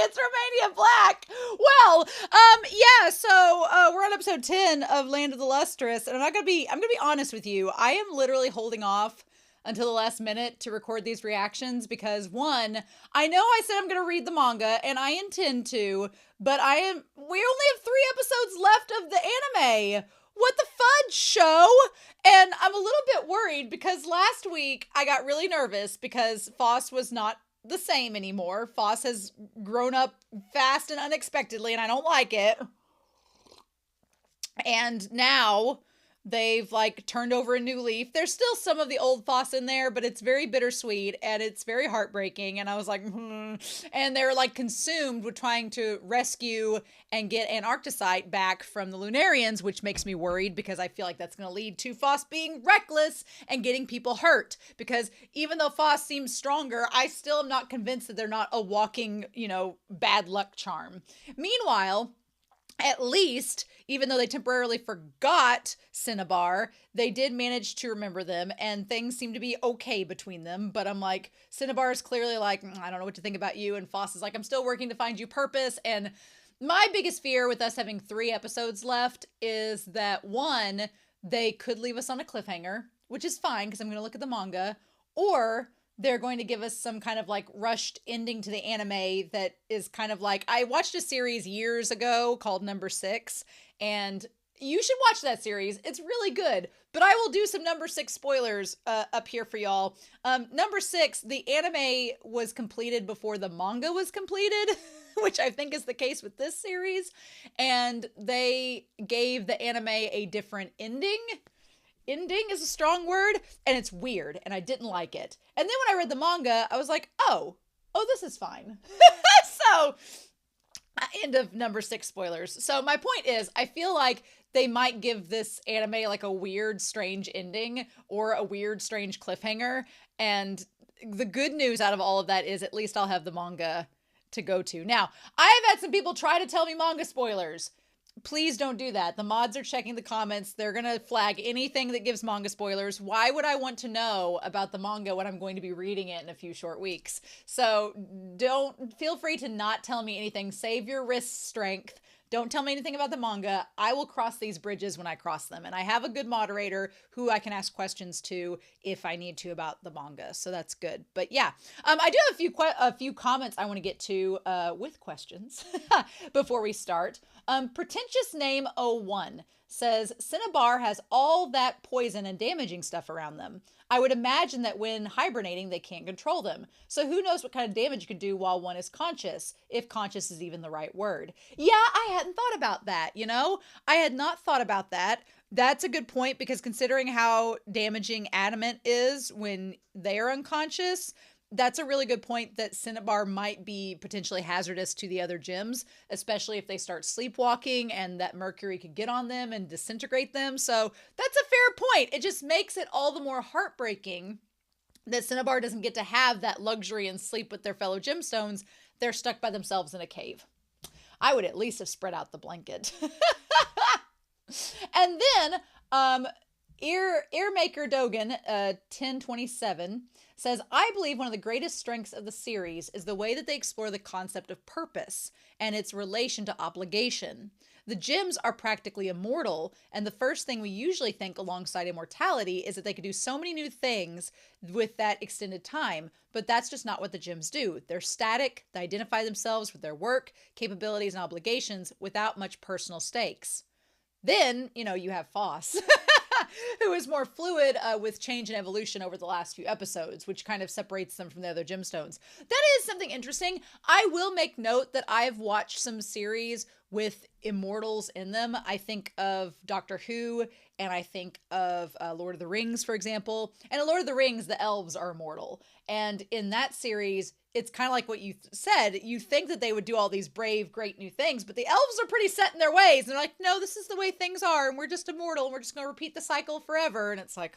it's Romania Black. Well, yeah, so we're on episode 10 of Land of the Lustrous, and I'm gonna be honest with you. I am literally holding off until the last minute to record these reactions because one, I know I said I'm gonna read the manga, and I intend to, but we only have 3 episodes left of the anime. What the fudge, show? And I'm a little bit worried because last week I got really nervous because Foss was not the same anymore. Foss has grown up fast and unexpectedly, and I don't like it. And now they've like turned over a new leaf. There's still some of the old Foss in there, but it's very bittersweet and it's very heartbreaking. And I was like, and they're like consumed with trying to rescue and get Antarcticite back from the Lunarians, which makes me worried because I feel like that's going to lead to Foss being reckless and getting people hurt. Because even though Foss seems stronger, I still am not convinced that they're not a walking, bad luck charm. Meanwhile, at least, even though they temporarily forgot Cinnabar, they did manage to remember them, and things seem to be okay between them. But I'm like, Cinnabar is clearly like, I don't know what to think about you, and Foss is like, I'm still working to find you purpose. And my biggest fear with us having 3 episodes left is that, one, they could leave us on a cliffhanger, which is fine because I'm going to look at the manga, or they're going to give us some kind of like rushed ending to the anime that is kind of like, I watched a series years ago called Number 6, and you should watch that series. It's really good, but I will do some Number 6 spoilers up here for y'all. Number 6, the anime was completed before the manga was completed, which I think is the case with this series, and they gave the anime a different ending. Ending is a strong word, and it's weird, and I didn't like it. And then when I read the manga, I was like, oh, this is fine. So, end of Number 6 spoilers. So my point is, I feel like they might give this anime like a weird, strange ending or a weird, strange cliffhanger. And the good news out of all of that is at least I'll have the manga to go to. Now, I've had some people try to tell me manga spoilers. Please don't do that. The mods are checking the comments. They're going to flag anything that gives manga spoilers. Why would I want to know about the manga when I'm going to be reading it in a few short weeks? So feel free to not tell me anything. Save your wrist strength. Don't tell me anything about the manga. I will cross these bridges when I cross them. And I have a good moderator who I can ask questions to if I need to about the manga. So that's good. But yeah, I do have a few comments I want to get to with questions before we start. Pretentious Name 01 says, Cinnabar has all that poison and damaging stuff around them. I would imagine that when hibernating, they can't control them. So who knows what kind of damage you could do while one is conscious, if conscious is even the right word. Yeah, I hadn't thought about that, I had not thought about that. That's a good point because considering how damaging adamant is when they are unconscious, that's a really good point that Cinnabar might be potentially hazardous to the other gems, especially if they start sleepwalking and that mercury could get on them and disintegrate them. So that's a fair point. It just makes it all the more heartbreaking that Cinnabar doesn't get to have that luxury and sleep with their fellow gemstones. They're stuck by themselves in a cave. I would at least have spread out the blanket. And then, Earmaker Dogan, 1027, says, I believe one of the greatest strengths of the series is the way that they explore the concept of purpose and its relation to obligation. The gems are practically immortal, and the first thing we usually think alongside immortality is that they could do so many new things with that extended time, but that's just not what the gems do. They're static, they identify themselves with their work, capabilities, and obligations without much personal stakes. Then, you have Foss, who is more fluid with change and evolution over the last few episodes, which kind of separates them from the other gemstones. That is something interesting. I will make note that I've watched some series with immortals in them. I think of Doctor Who, and I think of Lord of the Rings, for example. And in Lord of the Rings, the elves are immortal. And in that series, it's kind of like what you said. You think that they would do all these brave, great new things, but the elves are pretty set in their ways. And they're like, no, this is the way things are, and we're just immortal, and we're just going to repeat the cycle forever. And it's like,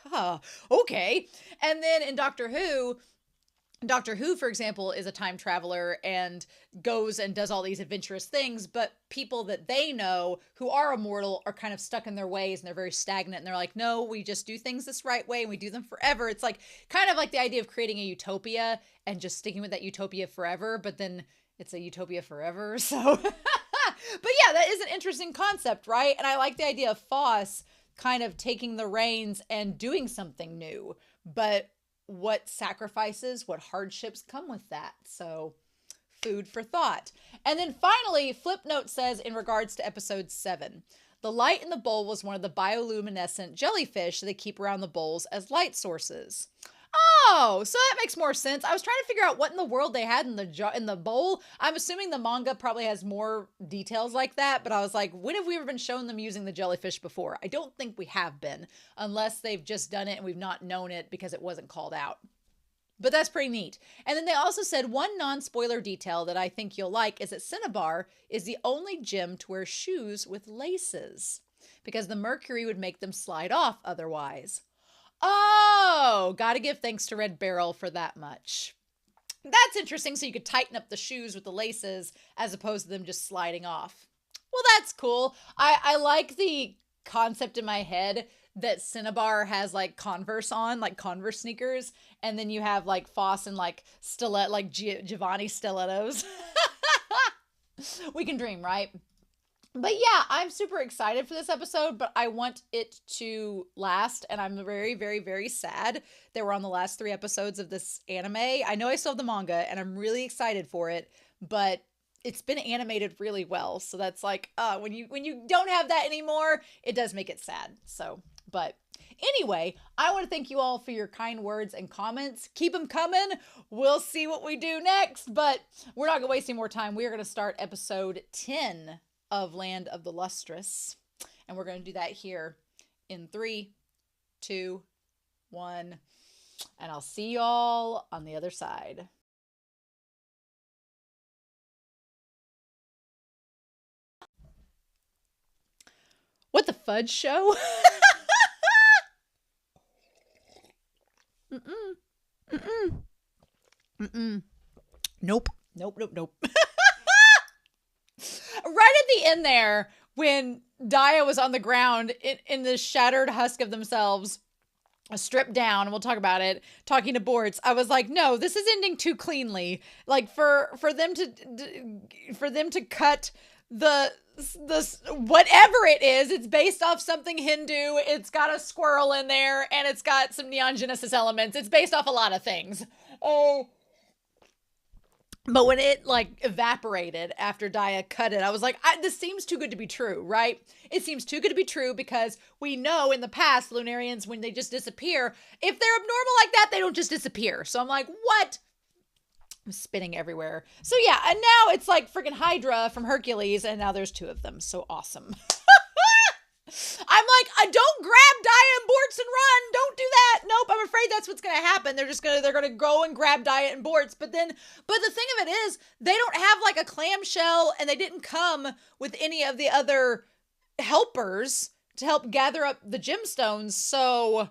okay. And then in Doctor Who, for example, is a time traveler and goes and does all these adventurous things, but people that they know who are immortal are kind of stuck in their ways and they're very stagnant and they're like, no, we just do things this right way and we do them forever. It's like kind of like the idea of creating a utopia and just sticking with that utopia forever, but then it's a utopia forever. So, but yeah, that is an interesting concept, right? And I like the idea of Foss kind of taking the reins and doing something new. But what sacrifices, what hardships come with that? So, food for thought. And then finally, Flipnote says in regards to episode 7, the light in the bowl was one of the bioluminescent jellyfish they keep around the bowls as light sources. Oh, so that makes more sense. I was trying to figure out what in the world they had in the bowl. I'm assuming the manga probably has more details like that, but I was like, when have we ever been shown them using the jellyfish before? I don't think we have been, unless they've just done it and we've not known it because it wasn't called out. But that's pretty neat. And then they also said one non-spoiler detail that I think you'll like is that Cinnabar is the only gem to wear shoes with laces, because the mercury would make them slide off otherwise. Oh, gotta give thanks to Red Barrel for that much. That's interesting. So you could tighten up the shoes with the laces as opposed to them just sliding off. Well, that's cool. I like the concept in my head that Cinnabar has like Converse on, like Converse sneakers, and then you have like Foss and like Giovanni stilettos. We can dream, right? But yeah, I'm super excited for this episode, but I want it to last, and I'm very, very, very sad that we're on the last 3 episodes of this anime. I know I still have the manga, and I'm really excited for it, but it's been animated really well, so that's like, when you don't have that anymore, it does make it sad. So, but anyway, I want to thank you all for your kind words and comments. Keep them coming. We'll see what we do next, but we're not going to waste any more time. We are going to start episode 10 of Land of the Lustrous. And we're going to do that here in 3, 2, 1. And I'll see y'all on the other side. What the fudge show? Mm-mm. Mm-mm. Mm-mm. Nope. Nope. Right at the end there, when Daya was on the ground in the shattered husk of themselves, stripped down, and we'll talk about it, talking to Bortz, I was like, no, this is ending too cleanly. Like for them to cut the whatever it is, it's based off something Hindu, it's got a squirrel in there, and it's got some Neon Genesis elements. It's based off a lot of things. Oh. But when it like evaporated after Daya cut it, I was like, this seems too good to be true, right? It seems too good to be true because we know in the past, Lunarians, when they just disappear, if they're abnormal like that, they don't just disappear. So I'm like, what? I'm spinning everywhere. So yeah, and now it's like freaking Hydra from Hercules, and now there's 2 of them. So awesome. I'm like, don't grab Daya and Bortz and run. Don't do that. Nope, I'm afraid that's what's gonna happen. They're gonna go and grab Daya and Bortz. But the thing of it is, they don't have like a clamshell, and they didn't come with any of the other helpers to help gather up the gemstones. So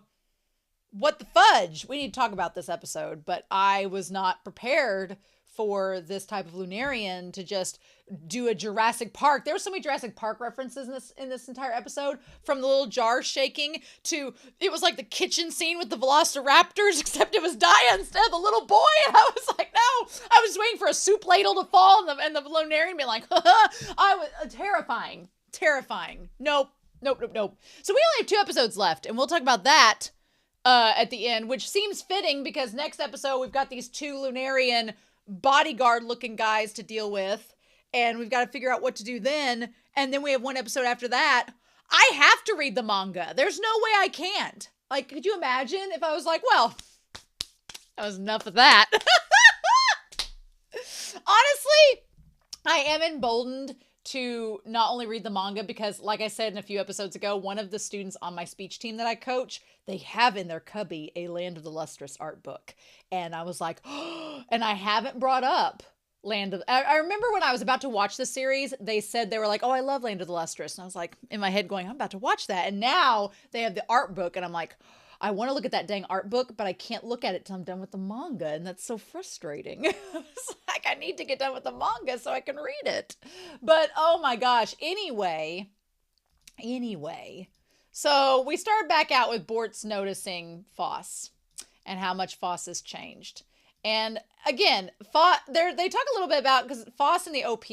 what the fudge? We need to talk about this episode, but I was not prepared for this type of Lunarian to just do a Jurassic Park. There were so many Jurassic Park references in this entire episode, from the little jar shaking to, it was like the kitchen scene with the Velociraptors, except it was Daya instead of the little boy. And I was like, no, I was waiting for a soup ladle to fall and the Lunarian being like, I was terrifying. Nope. So we only have 2 episodes left, and we'll talk about that at the end, which seems fitting because next episode we've got these 2 Lunarian bodyguard looking guys to deal with, and we've got to figure out what to do then. And then we have 1 episode after that. I have to read the manga. There's no way I can't. Like, could you imagine if I was like, well, that was enough of that. Honestly, I am emboldened to not only read the manga because, like I said in a few episodes ago, one of the students on my speech team that I coach, they have in their cubby a Land of the Lustrous art book. And I was like, oh, and I haven't brought up I remember when I was about to watch the series, they said, they were like, oh, I love Land of the Lustrous. And I was like, in my head going, I'm about to watch that. And now they have the art book, and I'm like, I want to look at that dang art book, but I can't look at it till I'm done with the manga. And that's so frustrating. It's like, I need to get done with the manga so I can read it. But oh my gosh. Anyway. So we start back out with Bortz noticing Foss and how much Foss has changed. And again, they talk a little bit about, because Foss and the OP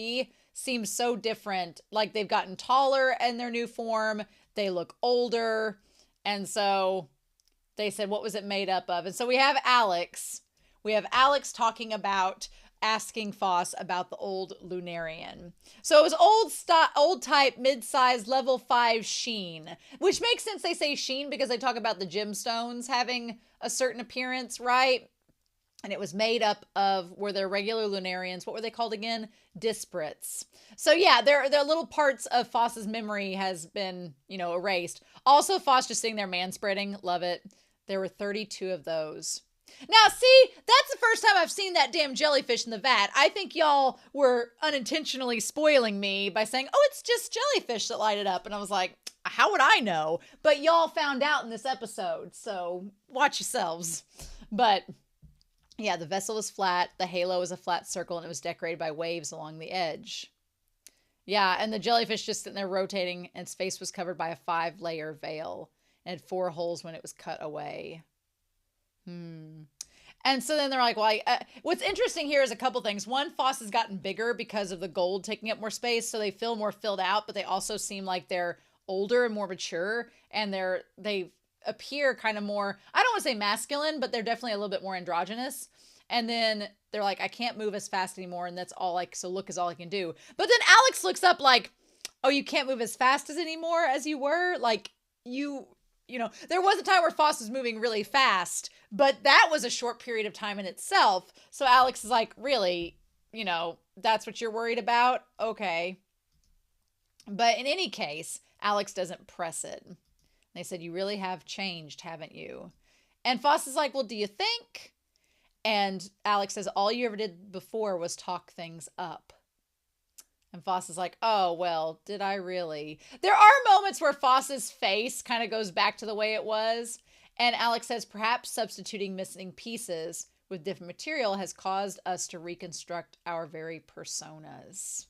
seem so different. Like they've gotten taller in their new form. They look older. And so they said, what was it made up of? And so we have Alex. We have Alex talking about asking Foss about the old Lunarian. So it was old type, mid-size, level 5 sheen, which makes sense they say sheen because they talk about the gemstones having a certain appearance, right? And it was made up of, were there regular Lunarians? What were they called again? Disparates. So yeah, there little parts of Foss's memory has been, erased. Also, Foss just sitting there manspreading. Love it. There were 32 of those. Now, see, that's the first time I've seen that damn jellyfish in the vat. I think y'all were unintentionally spoiling me by saying, oh, it's just jellyfish that light it up. And I was like, how would I know? But y'all found out in this episode, so watch yourselves. But yeah, the vessel was flat, the halo was a flat circle, and it was decorated by waves along the edge. Yeah, and the jellyfish just sitting there rotating, and its face was covered by a 5-layer veil, and had 4 holes when it was cut away. And so then they're like, well, what's interesting here is a couple things. One, Foss has gotten bigger because of the gold taking up more space, so they feel more filled out, but they also seem like they're older and more mature, and they appear kind of more, I don't want to say masculine, but they're definitely a little bit more androgynous. And then they're like, I can't move as fast anymore, and that's all so look is all I can do. But then Alex looks up like, oh, you can't move as fast anymore as you were? Like, there was a time where Foss was moving really fast, but that was a short period of time in itself. So Alex is like, really, that's what you're worried about? Okay. But in any case, Alex doesn't press it. They said, you really have changed, haven't you? And Foss is like, well, do you think? And Alex says, all you ever did before was talk things up. And Foss is like, oh, well, did I really? There are moments where Foss's face kind of goes back to the way it was. And Alex says, perhaps substituting missing pieces with different material has caused us to reconstruct our very personas.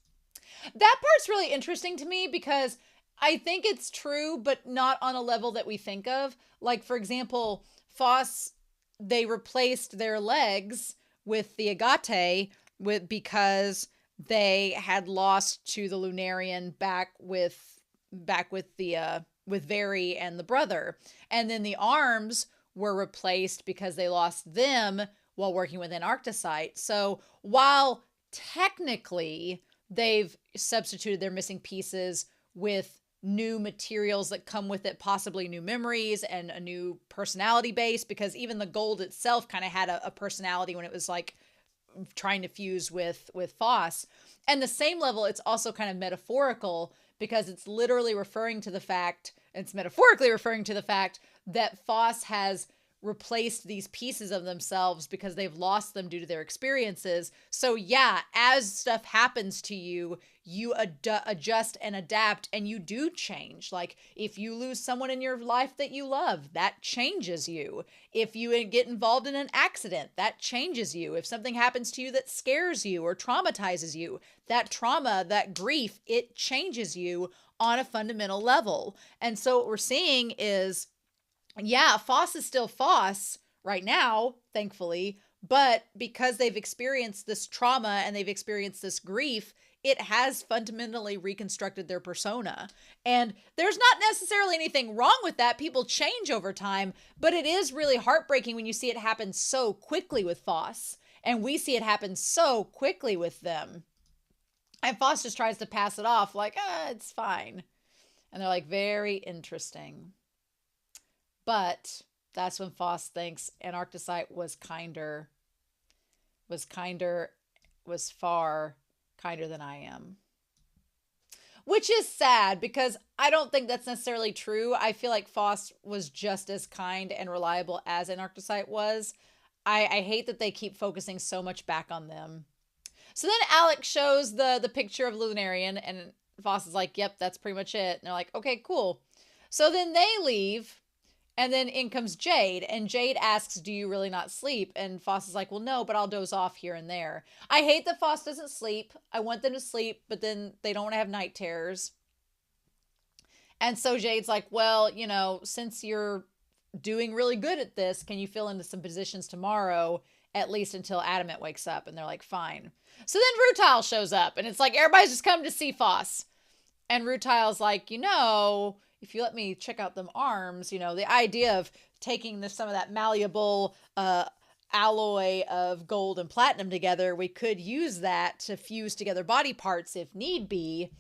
That part's really interesting to me because I think it's true, but not on a level that we think of. Like, for example, Foss, they replaced their legs with the agate because they had lost to the Lunarian back with Very and the brother. And then the arms were replaced because they lost them while working with Antarcticite. So while technically they've substituted their missing pieces with new materials that come with it, possibly new memories and a new personality base, because even the gold itself kind of had a personality when it was like trying to fuse with Foss. And the same level, it's also kind of metaphorical because it's literally referring to the fact, it's metaphorically referring to the fact that Foss has replaced these pieces of themselves because they've lost them due to their experiences. So yeah, as stuff happens to you, you adjust and adapt, and you do change. Like if you lose someone in your life that you love, that changes you. If you get involved in an accident, that changes you. If something happens to you that scares you or traumatizes you, that trauma, that grief, it changes you on a fundamental level. And so what we're seeing is, yeah, Foss is still Foss right now, thankfully, but because they've experienced this trauma and they've experienced this grief, it has fundamentally reconstructed their persona. And there's not necessarily anything wrong with that. People change over time, but it is really heartbreaking when you see it happen so quickly with Foss, and we see it happen so quickly with them. And Foss just tries to pass it off like, it's fine. And they're like, very interesting. But that's when Foss thinks Antarcticite was far kinder than I am. Which is sad because I don't think that's necessarily true. I feel like Foss was just as kind and reliable as Antarcticite was. I hate that they keep focusing so much back on them. So then Alex shows the picture of Lunarian, and Foss is like, yep, that's pretty much it. And they're like, okay, cool. So then they leave. And then in comes Jade, and Jade asks, do you really not sleep? And Foss is like, well, no, but I'll doze off here and there. I hate that Foss doesn't sleep. I want them to sleep, but then they don't want to have night terrors. And so Jade's like, well, since you're doing really good at this, can you fill into some positions tomorrow at least until Adamant wakes up. And they're like, fine. So then Rutile shows up and it's like, everybody's just come to see Foss. And Rutile's like, if you let me check out them arms, the idea of taking some of that malleable alloy of gold and platinum together, we could use that to fuse together body parts if need be.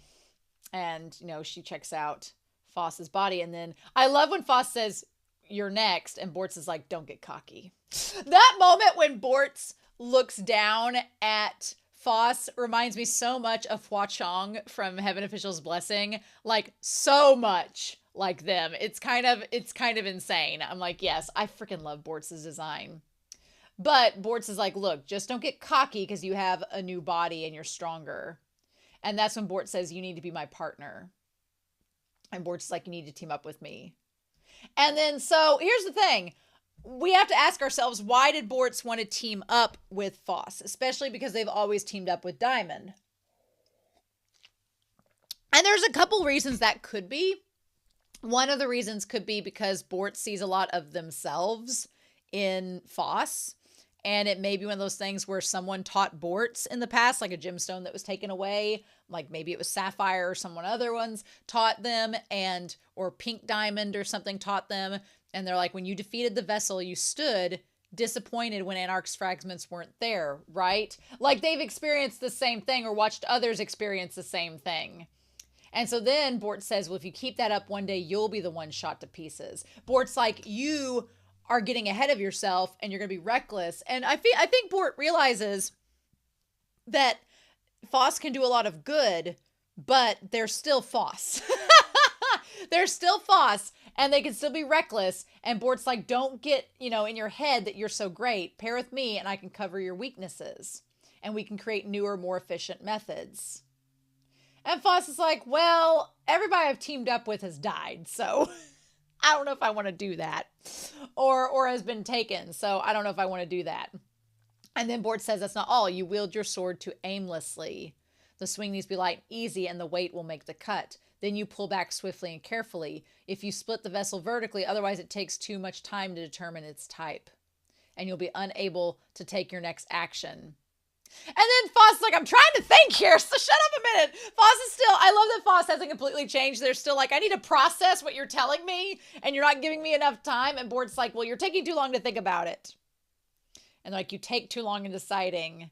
And, she checks out Foss's body. And then I love when Foss says, you're next. And Bortz is like, don't get cocky. That moment when Bortz looks down at Foss reminds me so much of Hua Chong from Heaven Official's Blessing. Like, so much like them. It's kind of insane. I'm like, yes, I freaking love Bortz's design. But Bortz is like, look, just don't get cocky because you have a new body and you're stronger. And that's when Bort says, you need to be my partner. And Bortz is like, you need to team up with me. And then, so here's the thing. We have to ask ourselves, why did Bortz want to team up with Foss? Especially because they've always teamed up with Diamond. And there's a couple reasons that could be. One of the reasons could be because Bort sees a lot of themselves in Foss. And it may be one of those things where someone taught Bortz in the past, like a gemstone that was taken away. Like maybe it was Sapphire or someone other ones taught them, or Pink Diamond or something taught them. And they're like, when you defeated the vessel, you stood disappointed when Anarch's fragments weren't there, right? Like they've experienced the same thing or watched others experience the same thing. And so then Bort says, well, if you keep that up one day, you'll be the one shot to pieces. Bort's like, you are getting ahead of yourself and you're going to be reckless. And I think Bort realizes that Foss can do a lot of good, but they're still Foss. They're still Foss and they can still be reckless. And Bort's like, don't get, in your head that you're so great. Pair with me and I can cover your weaknesses and we can create newer, more efficient methods. And Foss is like, well, everybody I've teamed up with has died. So I don't know if I want to do that or has been taken. So I don't know if I want to do that. And then Bort says, that's not all. You wield your sword too aimlessly. The swing needs to be light and easy and the weight will make the cut. Then you pull back swiftly and carefully. If you split the vessel vertically, otherwise it takes too much time to determine its type. And you'll be unable to take your next action. And then Foss is like, I'm trying to think here, so shut up a minute. Foss is still, I love that Foss hasn't completely changed. They're still like, I need to process what you're telling me, and you're not giving me enough time. And Bort's like, well, you're taking too long to think about it. And like, you take too long in deciding.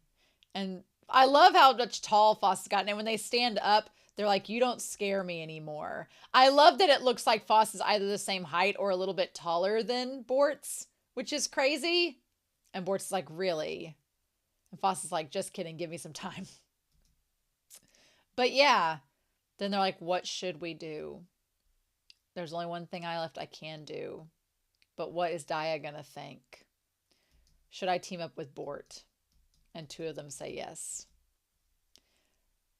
And I love how much tall Foss has gotten. And when they stand up, they're like, you don't scare me anymore. I love that it looks like Foss is either the same height or a little bit taller than Bort's, which is crazy. And Bort's like, really? And Foss is like, just kidding, give me some time. But yeah, then they're like, what should we do? There's only one thing I can do. But what is Daya going to think? Should I team up with Bort? And two of them say yes.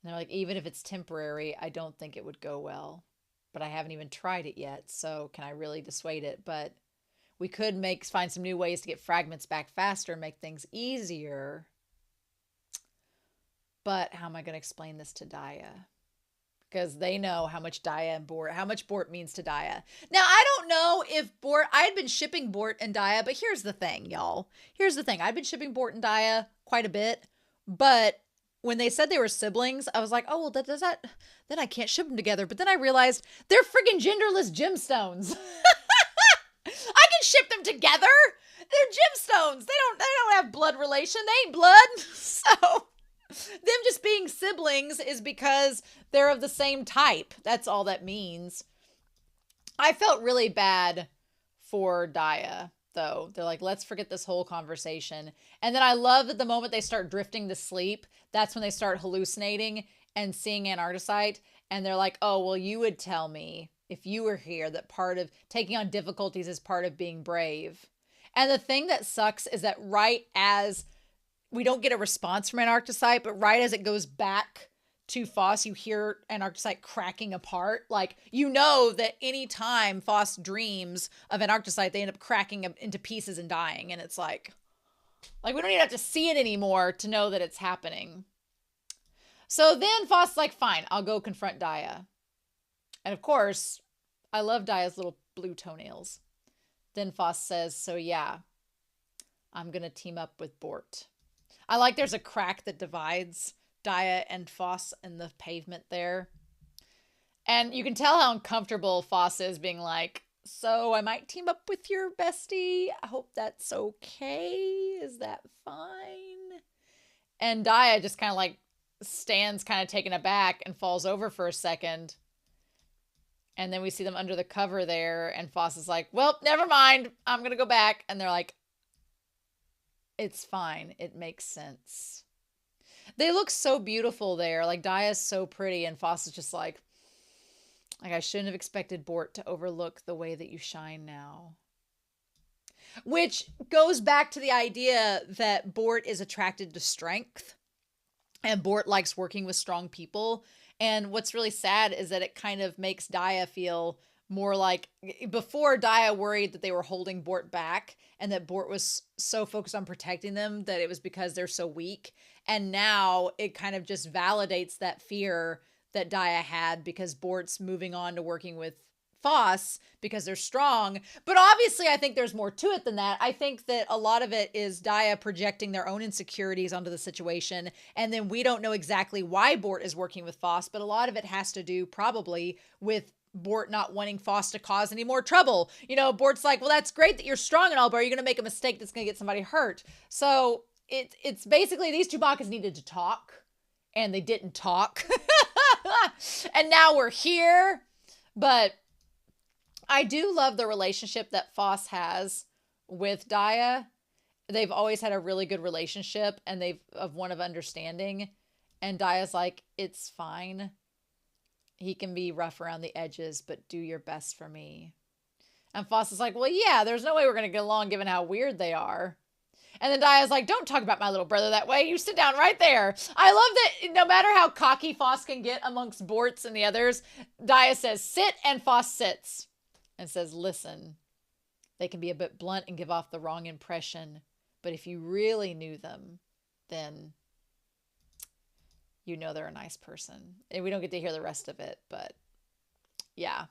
And they're like, even if it's temporary, I don't think it would go well. But I haven't even tried it yet, so can I really dissuade it? But we could find some new ways to get fragments back faster and make things easier. But how am I going to explain this to Daya? Because they know how much Bort means to Daya. Now, I don't know if Bort, I had been shipping Bort and Daya, but here's the thing, y'all. Here's the thing. I've been shipping Bort and Daya quite a bit, but when they said they were siblings, I was like, oh, well, then I can't ship them together. But then I realized they're friggin' genderless gemstones. I can ship them together. They're gemstones. They don't have blood relation. They ain't blood. So them just being siblings is because they're of the same type. That's all that means. I felt really bad for Daya, though. They're like, let's forget this whole conversation. And then I love that the moment they start drifting to sleep, that's when they start hallucinating and seeing Antarcticite. And they're like, oh, well, you would tell me if you were here that part of taking on difficulties is part of being brave. And the thing that sucks is that right as we don't get a response from Antarcticite, but right as it goes back to Foss, you hear Antarcticite cracking apart. Like, you know that any time Foss dreams of Antarcticite, they end up cracking into pieces and dying. And it's like we don't even have to see it anymore to know that it's happening. So then Foss is like, fine, I'll go confront Daya. And of course, I love Daya's little blue toenails. Then Foss says, so yeah, I'm going to team up with Bort. I like there's a crack that divides Daya and Foss in the pavement there. And you can tell how uncomfortable Foss is being like, so I might team up with your bestie. I hope that's okay. Is that fine? And Daya just kind of like stands kind of taken aback and falls over for a second. And then we see them under the cover there. And Foss is like, well, never mind. I'm going to go back. And they're like, it's fine. It makes sense. They look so beautiful there. Like Daya's so pretty. And Foss is just like I shouldn't have expected Bort to overlook the way that you shine now. Which goes back to the idea that Bort is attracted to strength. And Bort likes working with strong people. And what's really sad is that it kind of makes Daya feel more like, before Daya worried that they were holding Bort back and that Bort was so focused on protecting them that it was because they're so weak. And now it kind of just validates that fear that Daya had because Bort's moving on to working with Foss because they're strong. But obviously I think there's more to it than that. I think that a lot of it is Daya projecting their own insecurities onto the situation. And then we don't know exactly why Bort is working with Foss, but a lot of it has to do probably with Bort not wanting Foss to cause any more trouble. You know, Bort's like, well, that's great that you're strong and all, but are you going to make a mistake that's going to get somebody hurt? So it's basically these two Bakas needed to talk and they didn't talk. And now we're here. But I do love the relationship that Foss has with Daya. They've always had a really good relationship and they've of one of understanding. And Daya's like, it's fine. He can be rough around the edges, but do your best for me. And Foss is like, well, yeah, there's no way we're going to get along given how weird they are. And then Daya's like, don't talk about my little brother that way. You sit down right there. I love that no matter how cocky Foss can get amongst Borts and the others, Daya says, sit, and Foss sits. And says, listen, they can be a bit blunt and give off the wrong impression. But if you really knew them, then you know they're a nice person. And we don't get to hear the rest of it, but yeah.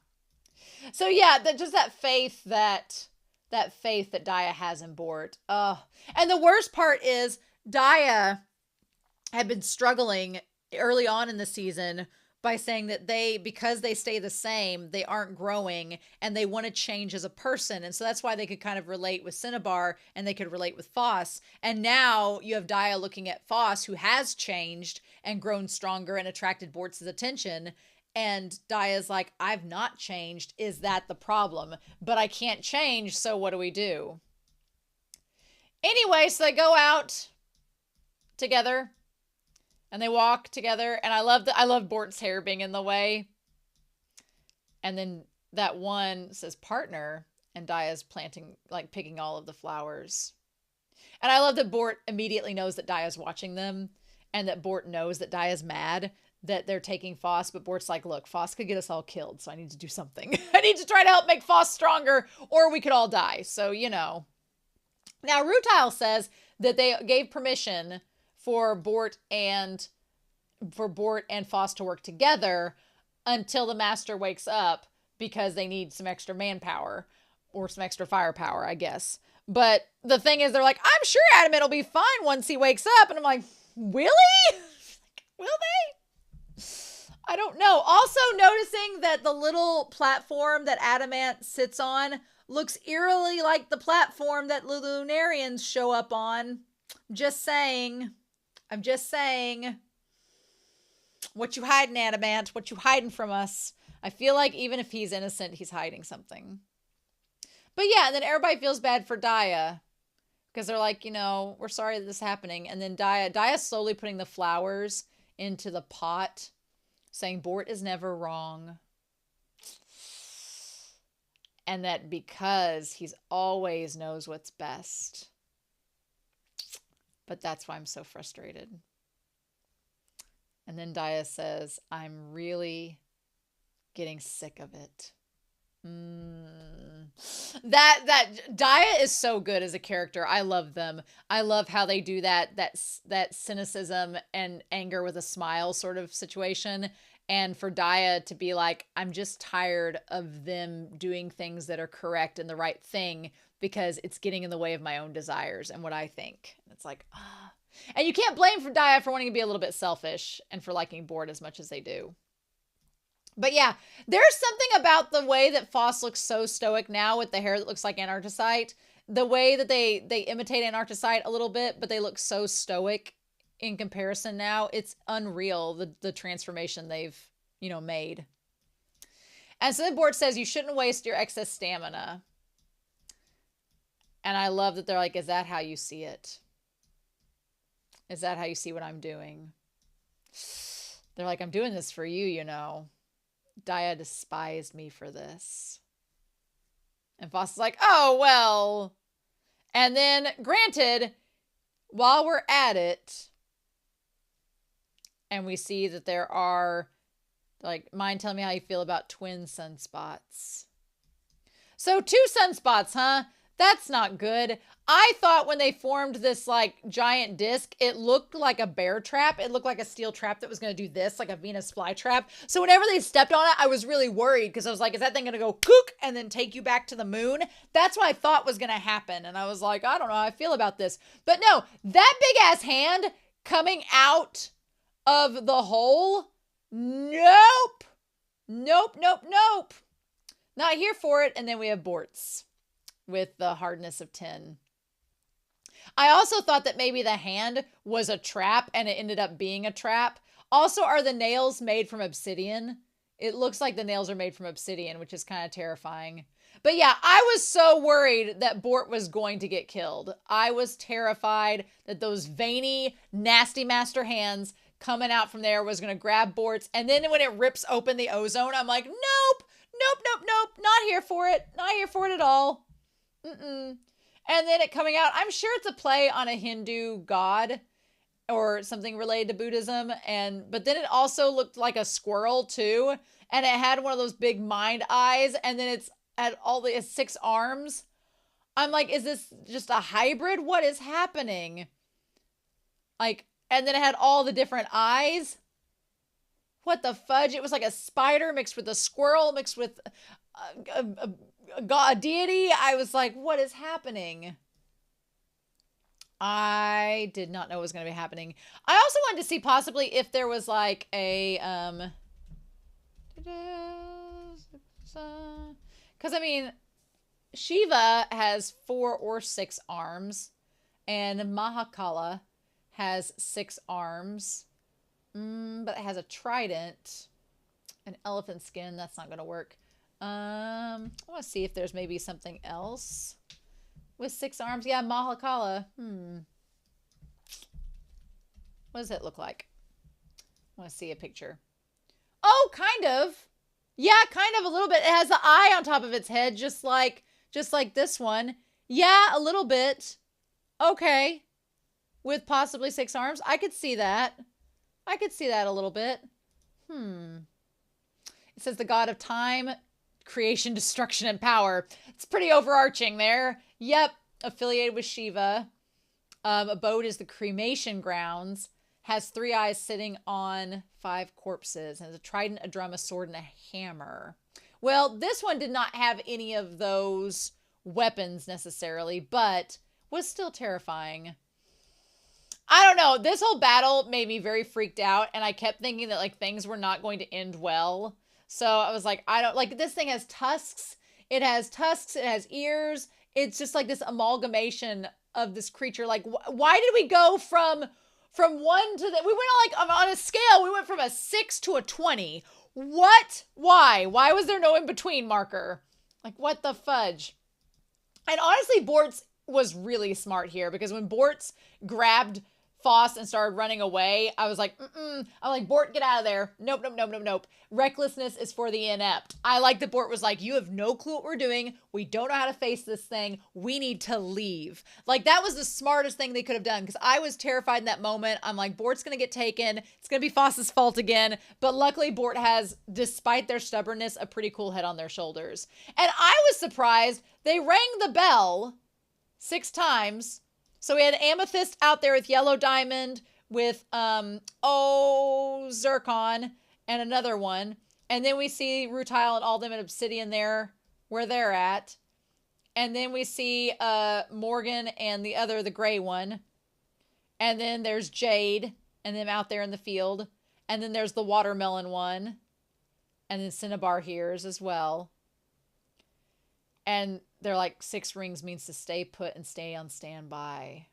So yeah, just that faith that Daya has in Bort. And the worst part is Daya had been struggling early on in the season by saying that because they stay the same, they aren't growing and they want to change as a person. And so that's why they could kind of relate with Cinnabar and they could relate with Foss. And now you have Daya looking at Foss, who has changed and grown stronger and attracted Bort's attention. And Daya's like, I've not changed. Is that the problem? But I can't change, so what do we do? Anyway, so they go out together and they walk together. And I love Bort's hair being in the way. And then that one says partner, and Daya's picking all of the flowers. And I love that Bort immediately knows that Daya's watching them and that Bort knows that Daya's mad that they're taking Foss, but Bort's like, look, Foss could get us all killed, so I need to do something. I need to try to help make Foss stronger, or we could all die. So, you know. Now, Rutile says that they gave permission for Bort and Foss to work together until the Master wakes up because they need some extra manpower or some extra firepower, I guess. But the thing is, they're like, I'm sure Adamant will be fine once he wakes up. And I'm like, really? Will they? I don't know. Also noticing that the little platform that Adamant sits on looks eerily like the platform that the Lunarians show up on. Just saying. I'm just saying. What you hiding, Adamant? What you hiding from us? I feel like even if he's innocent, he's hiding something. But yeah, and then everybody feels bad for Daya. Because they're like, you know, we're sorry that this is happening. And then Daya's slowly putting the flowers into the pot, saying Bort is never wrong. And that because he's always knows what's best. But that's why I'm so frustrated. And then Daya says, I'm really getting sick of it. That Daya is so good as a character. I love them. I love how they do that cynicism and anger with a smile sort of situation. And for Daya to be like, I'm just tired of them doing things that are correct and the right thing. because it's getting in the way of my own desires and what I think. And it's like, ah. And you can't blame Dia for wanting to be a little bit selfish and for liking Bort as much as they do. But yeah, there's something about the way that Foss looks so stoic now with the hair that looks like Antarcticite. The way that they imitate Antarcticite a little bit, but they look so stoic in comparison now. It's unreal, the transformation they've, made. And so then Bort says, you shouldn't waste your excess stamina. And I love that they're like, is that how you see it? Is that how you see what I'm doing? They're like, I'm doing this for you, Dia despised me for this. And Foss is like, oh, well. And then, granted, while we're at it, and we see that there are, like, mind telling me how you feel about twin sunspots. So 2 sunspots, huh? That's not good. I thought when they formed this, like, giant disc, it looked like a bear trap. It looked like a steel trap that was going to do this, like a Venus flytrap. So whenever they stepped on it, I was really worried because I was like, is that thing going to go kook and then take you back to the moon? That's what I thought was going to happen. And I was like, I don't know how I feel about this. But no, that big-ass hand coming out of the hole? Nope. Nope, nope, nope. Not here for it. And then we have Bort's with the hardness of 10. I also thought that maybe the hand was a trap and it ended up being a trap. Also, are the nails made from obsidian? It looks like the nails are made from obsidian, which is kind of terrifying. But yeah, I was so worried that Bort was going to get killed. I was terrified that those veiny, nasty master hands coming out from there was going to grab Bort's. And then when it rips open the ozone, I'm like, nope, nope, nope, nope. Not here for it. Not here for it at all. Mm-mm. And then it coming out, I'm sure it's a play on a Hindu god or something related to Buddhism. But then it also looked like a squirrel too. And it had one of those big mind eyes. And then it's had all the 6 arms. I'm like, is this just a hybrid? What is happening? Like, and then it had all the different eyes. What the fudge? It was like a spider mixed with a squirrel mixed with a deity. I was like, what is happening? I did not know what was going to be happening. I also wanted to see possibly if there was like a, because I mean, Shiva has 4 or 6 arms and Mahakala has 6 arms, but it has a trident, an elephant skin. That's not going to work. I want to see if there's maybe something else with 6 arms. Yeah, Mahakala. What does it look like? I want to see a picture. Oh, kind of. Yeah, kind of a little bit. It has the eye on top of its head, just like this one. Yeah, a little bit. Okay. With possibly 6 arms. I could see that. I could see that a little bit. It says the god of time, creation, destruction, and power. It's pretty overarching there. Yep. Affiliated with Shiva. Abode is the cremation grounds. Has 3 eyes sitting on 5 corpses. And has a trident, a drum, a sword, and a hammer. Well, this one did not have any of those weapons necessarily, but was still terrifying. I don't know. This whole battle made me very freaked out, and I kept thinking that like things were not going to end well. So I was like, I don't like this thing has tusks. It has tusks. It has ears. It's just like this amalgamation of this creature. Like, why did we go from 1 to we went on a scale. We went from a 6 to a 20. What? Why? Why was there no in between marker? Like, what the fudge? And honestly, Bort's was really smart here because when Bort's grabbed Foss and started running away, I was like, I'm like, Bort, get out of there. Nope, nope, nope, nope, nope. Recklessness is for the inept. I like that Bort was like, you have no clue what we're doing. We don't know how to face this thing. We need to leave. Like, that was the smartest thing they could have done because I was terrified in that moment. I'm like, Bort's going to get taken. It's going to be Foss's fault again. But luckily, Bort has, despite their stubbornness, a pretty cool head on their shoulders. And I was surprised they rang the bell 6 times. So we had Amethyst out there with Yellow Diamond, with, Zircon, and another one. And then we see Rutile and all them in Obsidian there, where they're at. And then we see Morgan and the gray one. And then there's Jade and them out there in the field. And then there's the watermelon one. And then Cinnabar hears as well. And they're like, 6 rings means to stay put and stay on standby.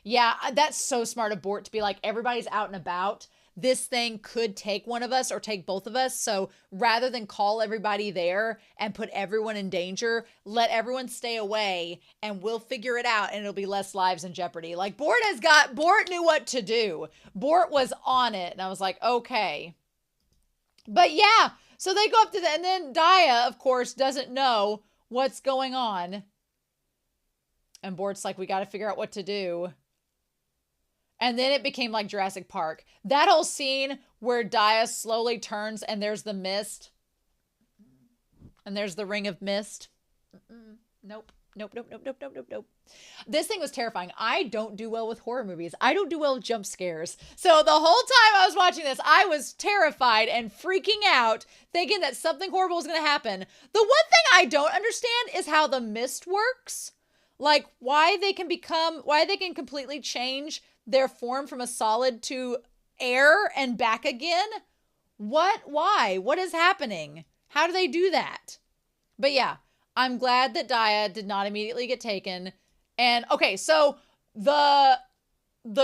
Yeah, that's so smart of Bort to be like, everybody's out and about. This thing could take one of us or take both of us. So rather than call everybody there and put everyone in danger, let everyone stay away and we'll figure it out and it'll be less lives in jeopardy. Like Bort knew what to do. Bort was on it. And I was like, okay. But yeah, so they go up to and then Daya, of course, doesn't know what's going on. And Bort's like, we got to figure out what to do. And then it became like Jurassic Park. That whole scene where Daya slowly turns and there's the mist. And there's the ring of mist. Nope. Nope. This thing was terrifying. I don't do well with horror movies. I don't do well with jump scares. So the whole time I was watching this, I was terrified and freaking out, thinking that something horrible was going to happen. The one thing I don't understand is how the mist works. Like why they can completely change their form from a solid to air and back again. Why? What is happening? How do they do that? But yeah, I'm glad that Daya did not immediately get taken. And okay, so the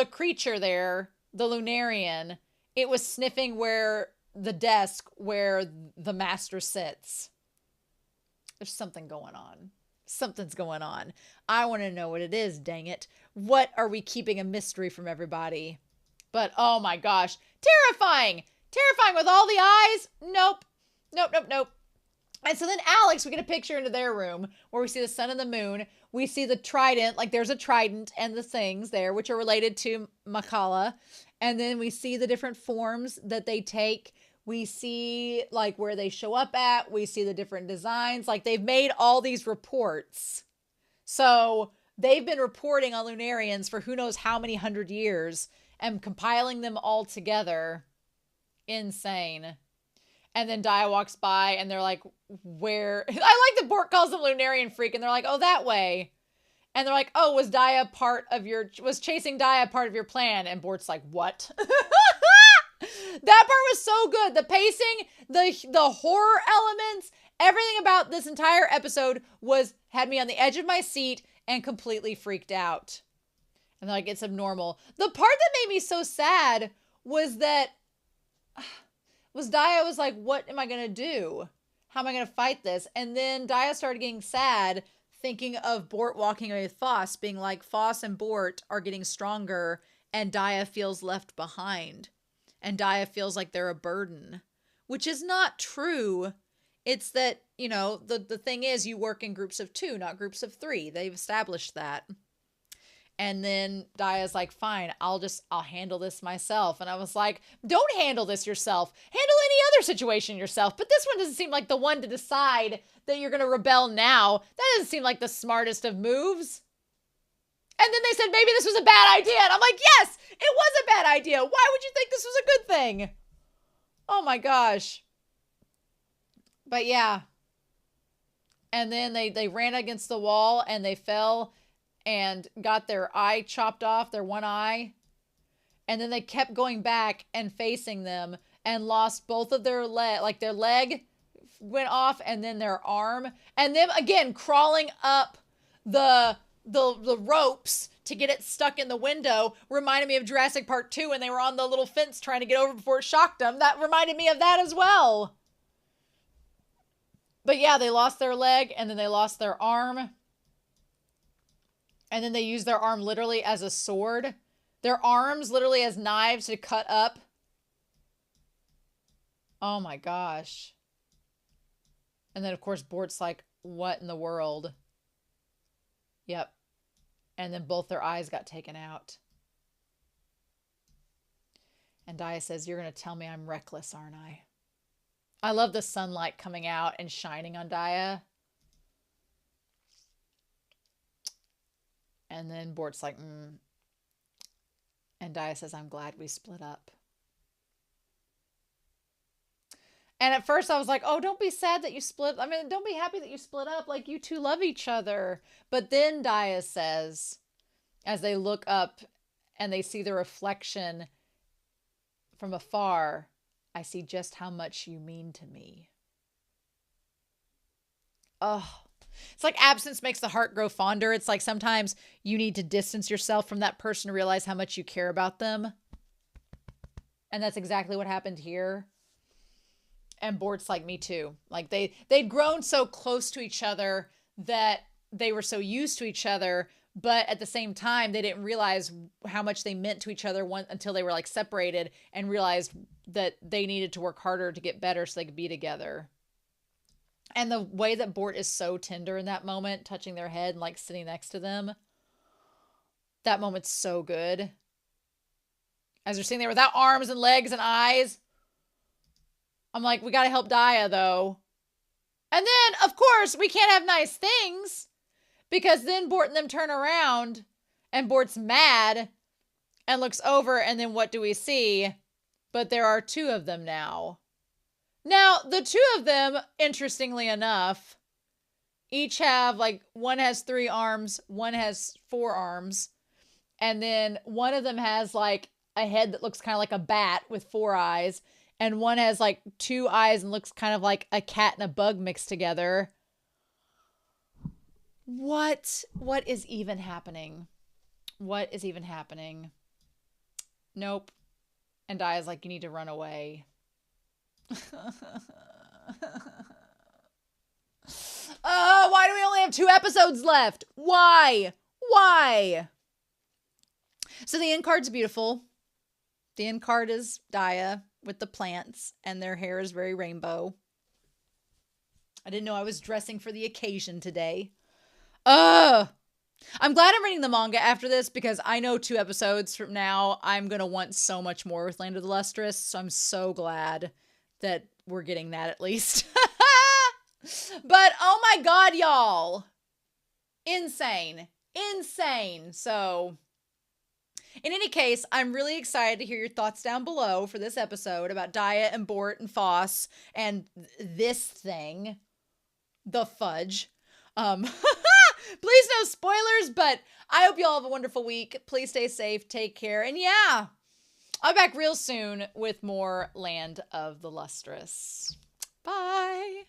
creature there, the Lunarian, it was sniffing where the desk where the master sits. There's something going on. Something's going on. I want to know what it is, dang it. What are we keeping a mystery from everybody? But oh my gosh, terrifying. Terrifying with all the eyes. Nope. And so then Alex, we get a picture into their room where we see the sun and the moon. We see the trident, like there's a trident and the things there, which are related to Makala. And then we see the different forms that they take. We see like where they show up at. We see the different designs. Like they've made all these reports. So they've been reporting on Lunarians for who knows how many 100 years and compiling them all together. Insane. And then Daya walks by and they're like, where? I like that Bort calls them Lunarian freak and they're like, oh, that way. And they're like, oh, was chasing Daya part of your plan? And Bort's like, what? That part was so good. The pacing, the horror elements, everything about this entire episode had me on the edge of my seat and completely freaked out. And they're like, it's abnormal. The part that made me so sad was that Daya was like, what am I going to do? How am I going to fight this? And then Daya started getting sad, thinking of Bort walking away with Foss, being like, Foss and Bort are getting stronger and Daya feels left behind. And Daya feels like they're a burden, which is not true. It's that, the thing is you work in groups of 2, not groups of 3. They've established that. And then Daya's like, fine, I'll handle this myself. And I was like, don't handle this yourself. Handle any other situation yourself. But this one doesn't seem like the one to decide that you're going to rebel now. That doesn't seem like the smartest of moves. And then they said, maybe this was a bad idea. And I'm like, yes, it was a bad idea. Why would you think this was a good thing? Oh my gosh. But yeah. And then they ran against the wall and they fell and got their eye chopped off, their one eye. And then they kept going back and facing them and lost both of their their leg went off and then their arm. And them again crawling up the ropes to get it stuck in the window reminded me of Jurassic Park 2 when they were on the little fence trying to get over before it shocked them. That reminded me of that as well. But yeah, they lost their leg and then they lost their arm. And then they used their arm literally as a sword. Their arms literally as knives to cut up. Oh my gosh. And then of course Bort's like, what in the world? Yep. And then both their eyes got taken out. And Daya says, you're going to tell me I'm reckless, aren't I? I love the sunlight coming out and shining on Daya. And then Bort's like, And Daya says, I'm glad we split up. And at first I was like, oh, don't be sad that you split. I mean, don't be happy that you split up. Like, you two love each other. But then Daya says, as they look up and they see the reflection from afar, I see just how much you mean to me. Oh, it's like absence makes the heart grow fonder. It's like sometimes you need to distance yourself from that person to realize how much you care about them. And that's exactly what happened here. And Bort's like, me too. Like they'd grown so close to each other that they were so used to each other, but at the same time, they didn't realize how much they meant to each other until they were like separated and realized that they needed to work harder to get better so they could be together. And the way that Bort is so tender in that moment, touching their head and like sitting next to them, that moment's so good. As they're sitting there without arms and legs and eyes, I'm like, we got to help Daya though. And then, of course, we can't have nice things because then Bort and them turn around and Bort's mad and looks over, and then what do we see? But there are two of them now. Now, the two of them, interestingly enough, each have, like, one has 3 arms, one has 4 arms, and then one of them has, like, a head that looks kind of like a bat with 4 eyes, and one has, like, 2 eyes and looks kind of like a cat and a bug mixed together. What is even happening? What is even happening? Nope. And Daya's like, you need to run away. Why do we only have 2 episodes left? Why? So the end card's beautiful. The end card is Daya with the plants, and their hair is very rainbow. I didn't know I was dressing for the occasion today. I'm glad I'm reading the manga after this because I know 2 episodes from now I'm going to want so much more with Land of the Lustrous. So I'm so glad that we're getting that at least. But oh my God, y'all. Insane. So in any case, I'm really excited to hear your thoughts down below for this episode about Daya and Bort and Foss and this thing, the fudge. Please no spoilers, but I hope you all have a wonderful week. Please stay safe, take care, and yeah, I'll be back real soon with more Land of the Lustrous. Bye.